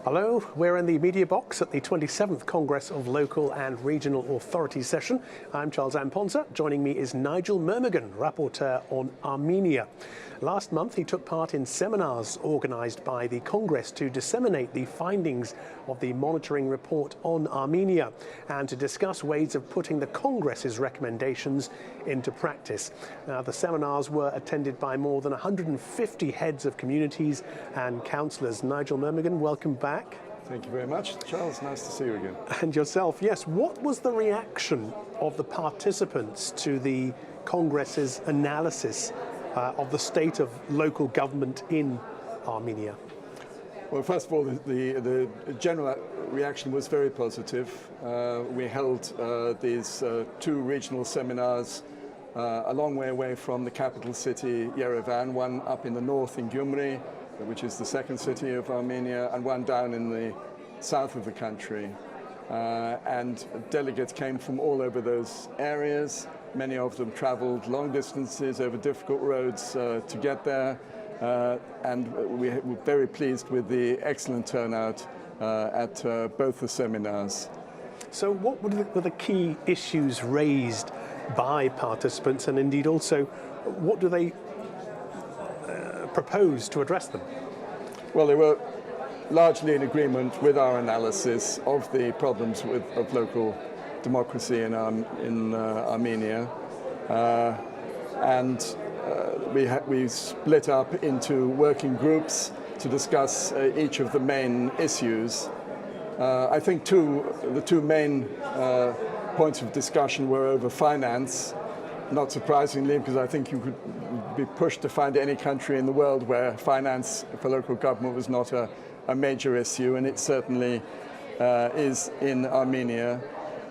Hello, we're in the Mediabox at the 27th Congress of Local and Regional Authorities session. I'm Charles Amponsa. Joining me is Nigel MERMAGEN, Rapporteur on Armenia. Last month he took part in seminars organised by the Congress to disseminate the findings of the monitoring report on Armenia and to discuss ways of putting the Congress's recommendations into practice. Now, the seminars were attended by more than 150 heads of communities and councillors. Nigel MERMAGEN, welcome back. Thank you very much, Charles. Nice to see you again. And yourself, yes. What was the reaction of the participants to the Congress's analysis of the state of local government in Armenia? Well, first of all, the general reaction was very positive. We held these two regional seminars a long way away from the capital city, Yerevan, one up in the north in Gyumri, which is the second city of Armenia, and one down in the south of the country. And delegates came from all over those areas. Many of them traveled long distances over difficult roads to get there. And we were very pleased with the excellent turnout at both the seminars. So what were the key issues raised by participants, and indeed also what do they propose to address them? Well, they were largely in agreement with our analysis of the problems of local democracy in Armenia. We split up into working groups to discuss each of the main issues. I think the two main points of discussion were over finance, not surprisingly, because I think you could be pushed to find any country in the world where finance for local government was not a major issue, and it certainly is in Armenia.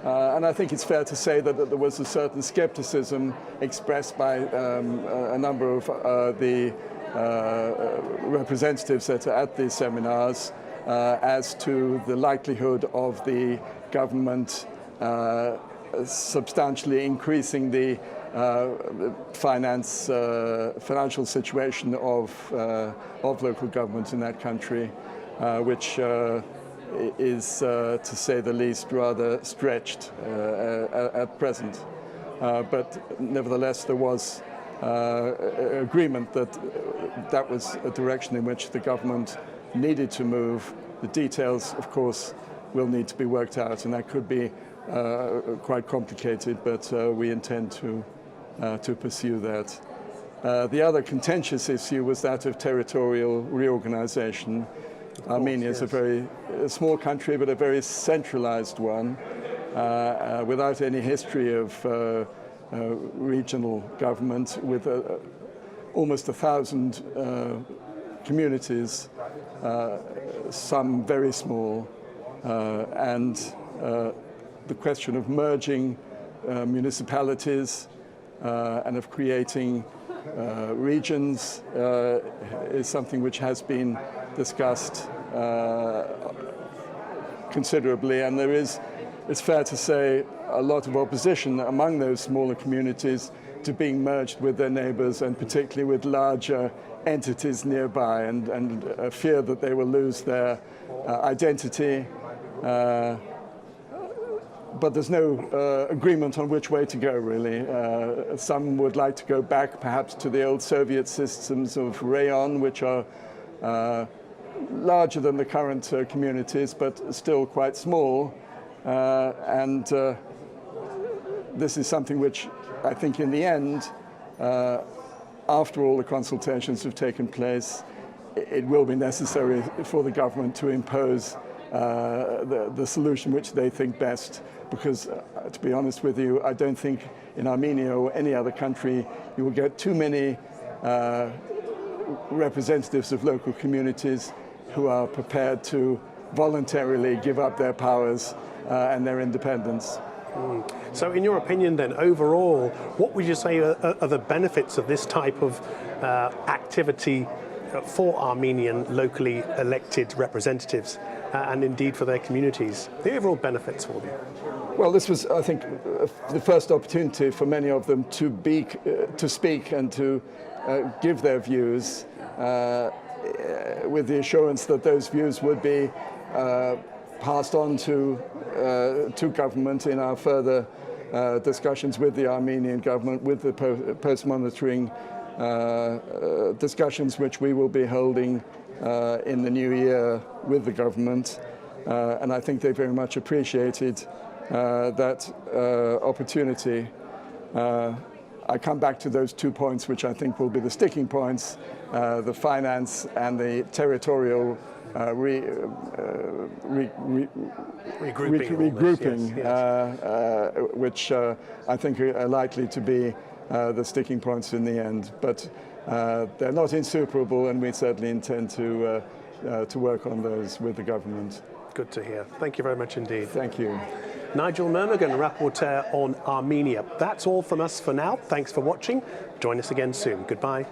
And I think it's fair to say that there was a certain skepticism expressed by a number of the representatives at these seminars as to the likelihood of the government substantially increasing the financial situation of local governments in that country, which is, to say the least, rather stretched at present. But nevertheless, there was agreement that that was a direction in which the government needed to move. The details, of course, will need to be worked out, and that could be quite complicated, but we intend to pursue that. The other contentious issue was that of territorial reorganization. Armenia is a very small country, but a very centralized one, without any history of regional government, with almost 1,000 communities, some very small, and the question of merging municipalities and of creating regions is something which has been discussed considerably, and there is, it's fair to say, a lot of opposition among those smaller communities to being merged with their neighbors, and particularly with larger entities nearby, and a fear that they will lose their identity. But there's no agreement on which way to go, really. Some would like to go back, perhaps, to the old Soviet systems of rayon, which are larger than the current communities, but still quite small. And this is something which I think, in the end, after all the consultations have taken place, it will be necessary for the government to impose the solution which they think best, because to be honest with you, I don't think in Armenia or any other country you will get too many representatives of local communities who are prepared to voluntarily give up their powers and their independence. So in your opinion then, overall, what would you say are the benefits of this type of activity for Armenian locally elected representatives and indeed for their communities? The overall benefits for them? Well, this was, I think, the first opportunity for many of them to speak and to give their views. with the assurance that those views would be passed on to government in our further discussions with the Armenian government, with the post-monitoring discussions which we will be holding in the new year with the government. And I think they very much appreciated that opportunity. I come back to those 2 points which I think will be the sticking points, the finance and the territorial regrouping, yes. which I think are likely to be the sticking points in the end. But they're not insuperable, and we certainly intend to work on those with the government. Good to hear. Thank you very much indeed. Thank you. Nigel MERMAGEN, Rapporteur on Armenia. That's all from us for now. Thanks for watching. Join us again soon. Goodbye.